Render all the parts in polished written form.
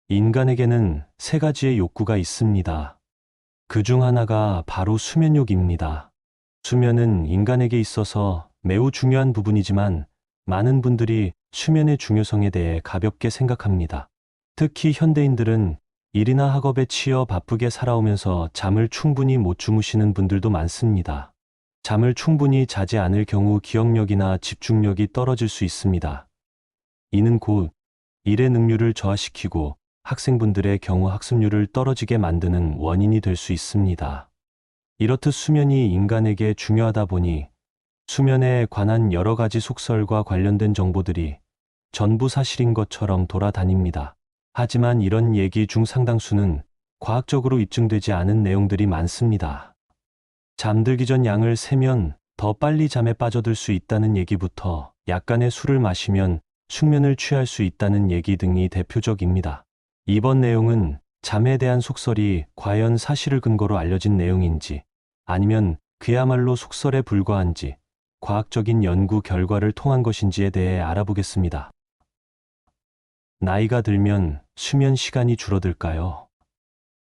인간에게는 세 가지의 욕구가 있습니다. 그 중 하나가 바로 수면욕입니다. 수면은 인간에게 있어서 매우 중요한 부분이지만 많은 분들이 수면의 중요성에 대해 가볍게 생각합니다. 특히 현대인들은 일이나 학업에 치여 바쁘게 살아오면서 잠을 충분히 못 주무시는 분들도 많습니다. 잠을 충분히 자지 않을 경우 기억력이나 집중력이 떨어질 수 있습니다. 이는 곧 일의 능률을 저하시키고 학생분들의 경우 학습률을 떨어지게 만드는 원인이 될 수 있습니다. 이렇듯 수면이 인간에게 중요하다 보니 수면에 관한 여러 가지 속설과 관련된 정보들이 전부 사실인 것처럼 돌아다닙니다. 하지만 이런 얘기 중 상당수는 과학적으로 입증되지 않은 내용들이 많습니다. 잠들기 전 양을 세면 더 빨리 잠에 빠져들 수 있다는 얘기부터 약간의 술을 마시면 숙면을 취할 수 있다는 얘기 등이 대표적입니다. 이번 내용은 잠에 대한 속설이 과연 사실을 근거로 알려진 내용인지 아니면 그야말로 속설에 불과한지 과학적인 연구 결과를 통한 것인지에 대해 알아보겠습니다. 나이가 들면 수면 시간이 줄어들까요?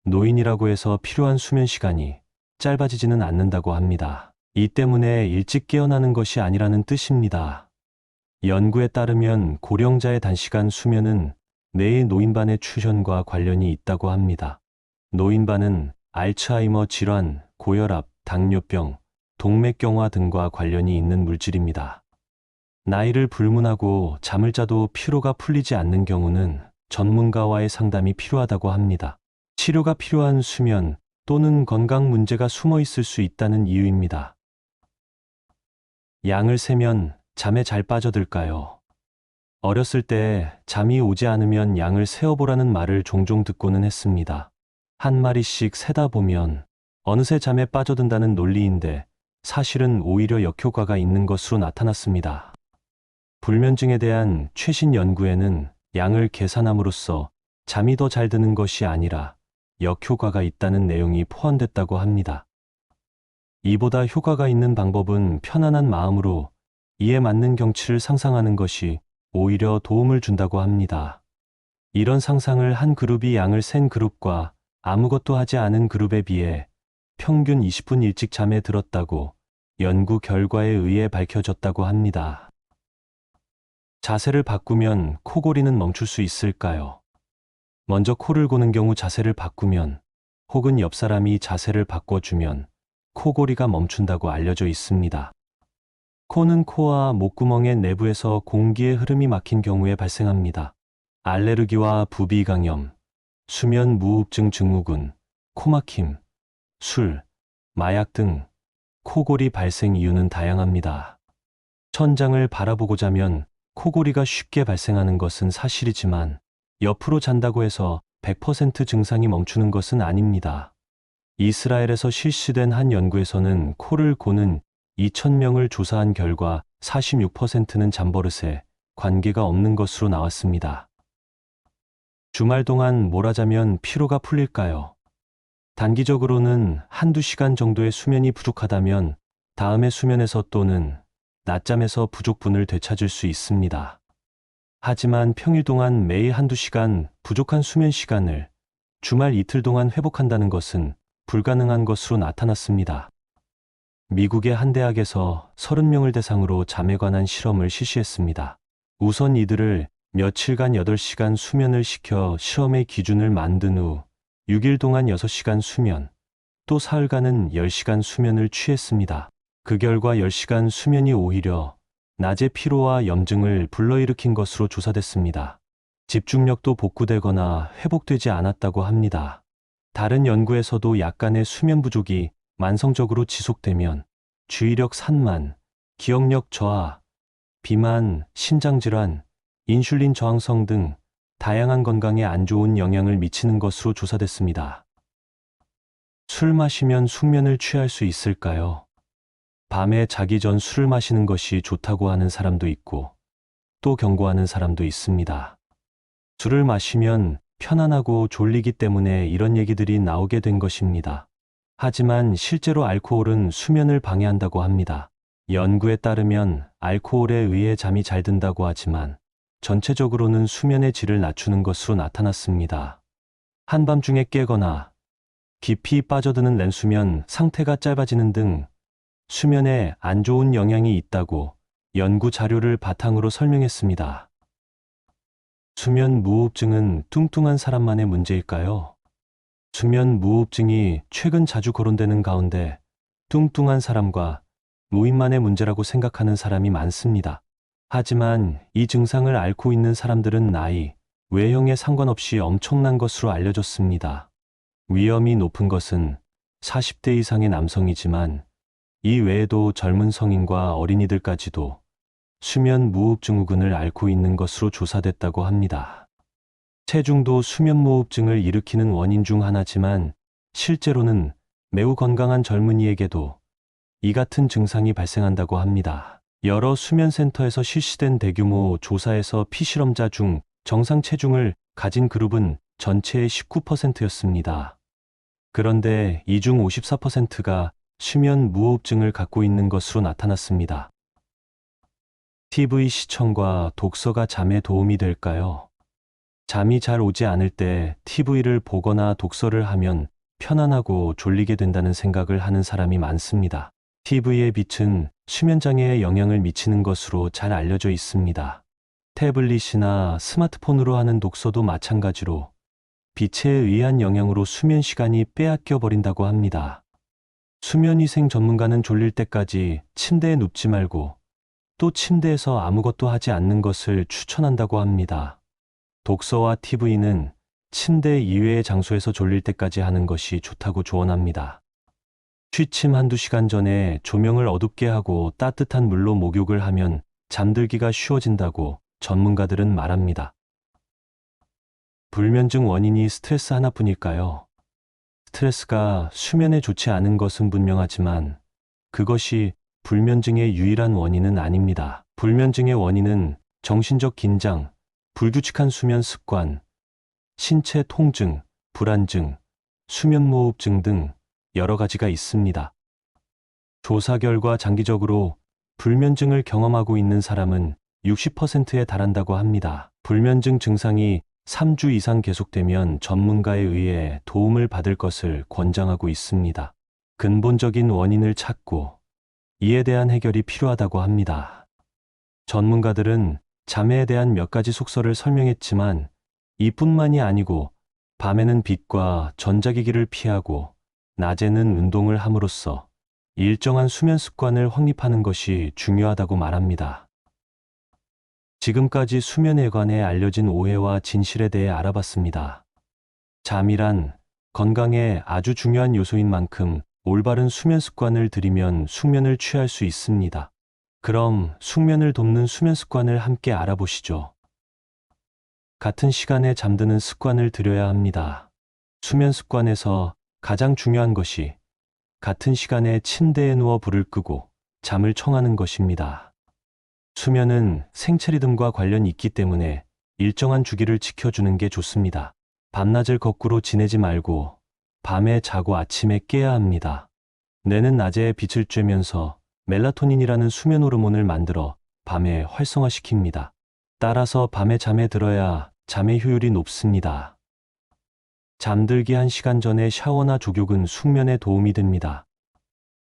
노인이라고 해서 필요한 수면 시간이 짧아지지는 않는다고 합니다. 이 때문에 일찍 깨어나는 것이 아니라는 뜻입니다. 연구에 따르면 고령자의 단시간 수면은 뇌의 노인반의 출현과 관련이 있다고 합니다. 노인반은 알츠하이머 질환, 고혈압, 당뇨병, 동맥경화 등과 관련이 있는 물질입니다. 나이를 불문하고 잠을 자도 피로가 풀리지 않는 경우는 전문가와의 상담이 필요하다고 합니다. 치료가 필요한 수면 또는 건강 문제가 숨어 있을 수 있다는 이유입니다. 양을 세면 잠에 잘 빠져들까요? 어렸을 때 잠이 오지 않으면 양을 세어보라는 말을 종종 듣고는 했습니다. 한 마리씩 세다 보면 어느새 잠에 빠져든다는 논리인데 사실은 오히려 역효과가 있는 것으로 나타났습니다. 불면증에 대한 최신 연구에는 양을 계산함으로써 잠이 더 잘 드는 것이 아니라 역효과가 있다는 내용이 포함됐다고 합니다. 이보다 효과가 있는 방법은 편안한 마음으로 이에 맞는 경치를 상상하는 것이 오히려 도움을 준다고 합니다. 이런 상상을 한 그룹이 양을 센 그룹과 아무것도 하지 않은 그룹에 비해 평균 20분 일찍 잠에 들었다고 연구 결과에 의해 밝혀졌다고 합니다. 자세를 바꾸면 코골이는 멈출 수 있을까요? 먼저 코를 고는 경우 자세를 바꾸면 혹은 옆 사람이 자세를 바꿔주면 코골이가 멈춘다고 알려져 있습니다. 코는 코와 목구멍의 내부에서 공기의 흐름이 막힌 경우에 발생합니다. 알레르기와 부비강염, 수면 무호흡증 증후군, 코막힘, 술, 마약 등 코골이 발생 이유는 다양합니다. 천장을 바라보고 자면 코골이가 쉽게 발생하는 것은 사실이지만 옆으로 잔다고 해서 100% 증상이 멈추는 것은 아닙니다. 이스라엘에서 실시된 한 연구에서는 코를 고는 2,000명을 조사한 결과 46%는 잠버릇에 관계가 없는 것으로 나왔습니다. 주말 동안 몰아자면 피로가 풀릴까요? 단기적으로는 한두 시간 정도의 수면이 부족하다면 다음의 수면에서 또는 낮잠에서 부족분을 되찾을 수 있습니다. 하지만 평일 동안 매일 한두 시간 부족한 수면 시간을 주말 이틀 동안 회복한다는 것은 불가능한 것으로 나타났습니다. 미국의 한 대학에서 30명을 대상으로 잠에 관한 실험을 실시했습니다. 우선 이들을 며칠간 8시간 수면을 시켜 실험의 기준을 만든 후 6일 동안 6시간 수면, 또 사흘간은 10시간 수면을 취했습니다. 그 결과 10시간 수면이 오히려 낮의 피로와 염증을 불러일으킨 것으로 조사됐습니다. 집중력도 복구되거나 회복되지 않았다고 합니다. 다른 연구에서도 약간의 수면 부족이 만성적으로 지속되면 주의력 산만, 기억력 저하, 비만, 심장질환, 인슐린 저항성 등 다양한 건강에 안 좋은 영향을 미치는 것으로 조사됐습니다. 술 마시면 숙면을 취할 수 있을까요? 밤에 자기 전 술을 마시는 것이 좋다고 하는 사람도 있고 또 경고하는 사람도 있습니다. 술을 마시면 편안하고 졸리기 때문에 이런 얘기들이 나오게 된 것입니다. 하지만 실제로 알코올은 수면을 방해한다고 합니다. 연구에 따르면 알코올에 의해 잠이 잘 든다고 하지만 전체적으로는 수면의 질을 낮추는 것으로 나타났습니다. 한밤중에 깨거나 깊이 빠져드는 렘수면 상태가 짧아지는 등 수면에 안 좋은 영향이 있다고 연구 자료를 바탕으로 설명했습니다. 수면 무호흡증은 뚱뚱한 사람만의 문제일까요? 수면 무호흡증이 최근 자주 거론되는 가운데 뚱뚱한 사람과 노인만의 문제라고 생각하는 사람이 많습니다. 하지만 이 증상을 앓고 있는 사람들은 나이, 외형에 상관없이 엄청난 것으로 알려졌습니다. 위험이 높은 것은 40대 이상의 남성이지만 이 외에도 젊은 성인과 어린이들까지도 수면 무호흡증후군을 앓고 있는 것으로 조사됐다고 합니다. 체중도 수면 무호흡증을 일으키는 원인 중 하나지만 실제로는 매우 건강한 젊은이에게도 이 같은 증상이 발생한다고 합니다. 여러 수면센터에서 실시된 대규모 조사에서 피실험자 중 정상 체중을 가진 그룹은 전체의 19%였습니다. 그런데 이 중 54%가 수면 무호흡증을 갖고 있는 것으로 나타났습니다. TV 시청과 독서가 잠에 도움이 될까요? 잠이 잘 오지 않을 때 TV를 보거나 독서를 하면 편안하고 졸리게 된다는 생각을 하는 사람이 많습니다. TV의 빛은 수면장애에 영향을 미치는 것으로 잘 알려져 있습니다. 태블릿이나 스마트폰으로 하는 독서도 마찬가지로 빛에 의한 영향으로 수면 시간이 빼앗겨 버린다고 합니다. 수면위생 전문가는 졸릴 때까지 침대에 눕지 말고 또 침대에서 아무것도 하지 않는 것을 추천한다고 합니다. 독서와 TV는 침대 이외의 장소에서 졸릴 때까지 하는 것이 좋다고 조언합니다. 취침 한두 시간 전에 조명을 어둡게 하고 따뜻한 물로 목욕을 하면 잠들기가 쉬워진다고 전문가들은 말합니다. 불면증 원인이 스트레스 하나뿐일까요? 스트레스가 수면에 좋지 않은 것은 분명하지만 그것이 불면증의 유일한 원인은 아닙니다. 불면증의 원인은 정신적 긴장, 불규칙한 수면 습관, 신체 통증, 불안증, 수면무호흡증 등 여러 가지가 있습니다. 조사 결과 장기적으로 불면증을 경험하고 있는 사람은 60%에 달한다고 합니다. 불면증 증상이 3주 이상 계속되면 전문가에 의해 도움을 받을 것을 권장하고 있습니다. 근본적인 원인을 찾고 이에 대한 해결이 필요하다고 합니다. 전문가들은 잠에 대한 몇 가지 속설을 설명했지만 이뿐만이 아니고 밤에는 빛과 전자기기를 피하고 낮에는 운동을 함으로써 일정한 수면 습관을 확립하는 것이 중요하다고 말합니다. 지금까지 수면에 관해 알려진 오해와 진실에 대해 알아봤습니다. 잠이란 건강에 아주 중요한 요소인 만큼 올바른 수면 습관을 들이면 숙면을 취할 수 있습니다. 그럼 숙면을 돕는 수면 습관을 함께 알아보시죠. 같은 시간에 잠드는 습관을 들여야 합니다. 수면 습관에서 가장 중요한 것이 같은 시간에 침대에 누워 불을 끄고 잠을 청하는 것입니다. 수면은 생체 리듬과 관련이 있기 때문에 일정한 주기를 지켜주는 게 좋습니다. 밤낮을 거꾸로 지내지 말고 밤에 자고 아침에 깨야 합니다. 뇌는 낮에 빛을 쬐면서 멜라토닌이라는 수면 호르몬을 만들어 밤에 활성화시킵니다. 따라서 밤에 잠에 들어야 잠의 효율이 높습니다. 잠들기 1시간 전에 샤워나 족욕은 숙면에 도움이 됩니다.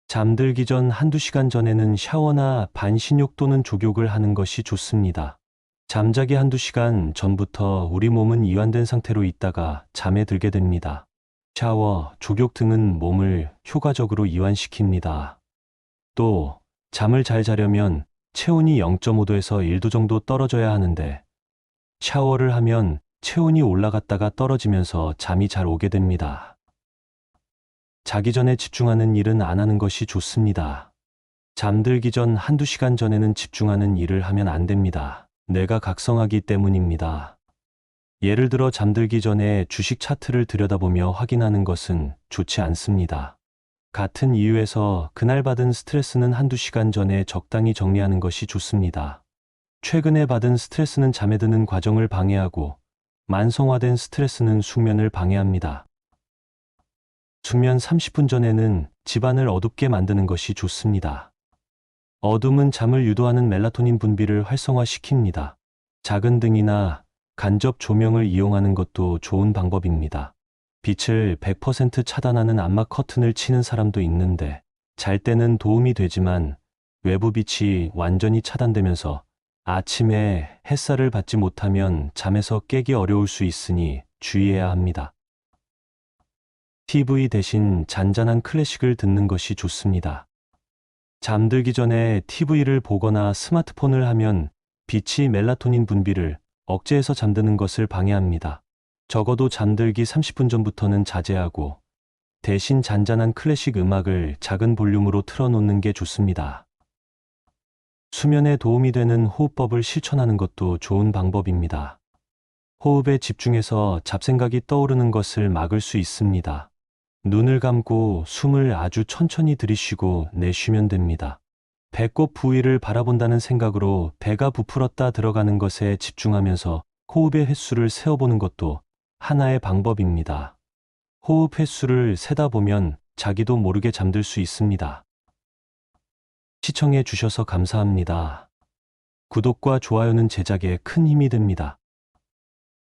잠들기 전 한두 시간 전에는 샤워나 반신욕 또는 족욕을 하는 것이 좋습니다. 잠자기 한두 시간 전부터 우리 몸은 이완된 상태로 있다가 잠에 들게 됩니다. 샤워, 족욕 등은 몸을 효과적으로 이완시킵니다. 또 잠을 잘 자려면 체온이 0.5도에서 1도 정도 떨어져야 하는데 샤워를 하면 체온이 올라갔다가 떨어지면서 잠이 잘 오게 됩니다. 자기 전에 집중하는 일은 안 하는 것이 좋습니다. 잠들기 전 한두 시간 전에는 집중하는 일을 하면 안 됩니다. 뇌가 각성하기 때문입니다. 예를 들어 잠들기 전에 주식 차트를 들여다보며 확인하는 것은 좋지 않습니다. 같은 이유에서 그날 받은 스트레스는 한두 시간 전에 적당히 정리하는 것이 좋습니다. 최근에 받은 스트레스는 잠에 드는 과정을 방해하고 만성화된 스트레스는 숙면을 방해합니다. 수면 30분 전에는 집안을 어둡게 만드는 것이 좋습니다. 어둠은 잠을 유도하는 멜라토닌 분비를 활성화시킵니다. 작은 등이나 간접 조명을 이용하는 것도 좋은 방법입니다. 빛을 100% 차단하는 암막 커튼을 치는 사람도 있는데 잘 때는 도움이 되지만 외부 빛이 완전히 차단되면서 아침에 햇살을 받지 못하면 잠에서 깨기 어려울 수 있으니 주의해야 합니다. TV 대신 잔잔한 클래식을 듣는 것이 좋습니다. 잠들기 전에 TV를 보거나 스마트폰을 하면 빛이 멜라토닌 분비를 억제해서 잠드는 것을 방해합니다. 적어도 잠들기 30분 전부터는 자제하고 대신 잔잔한 클래식 음악을 작은 볼륨으로 틀어놓는 게 좋습니다. 수면에 도움이 되는 호흡법을 실천하는 것도 좋은 방법입니다. 호흡에 집중해서 잡생각이 떠오르는 것을 막을 수 있습니다. 눈을 감고 숨을 아주 천천히 들이쉬고 내쉬면 됩니다. 배꼽 부위를 바라본다는 생각으로 배가 부풀었다 들어가는 것에 집중하면서 호흡의 횟수를 세어보는 것도 하나의 방법입니다. 호흡 횟수를 세다 보면 자기도 모르게 잠들 수 있습니다. 시청해 주셔서 감사합니다. 구독과 좋아요는 제작에 큰 힘이 됩니다.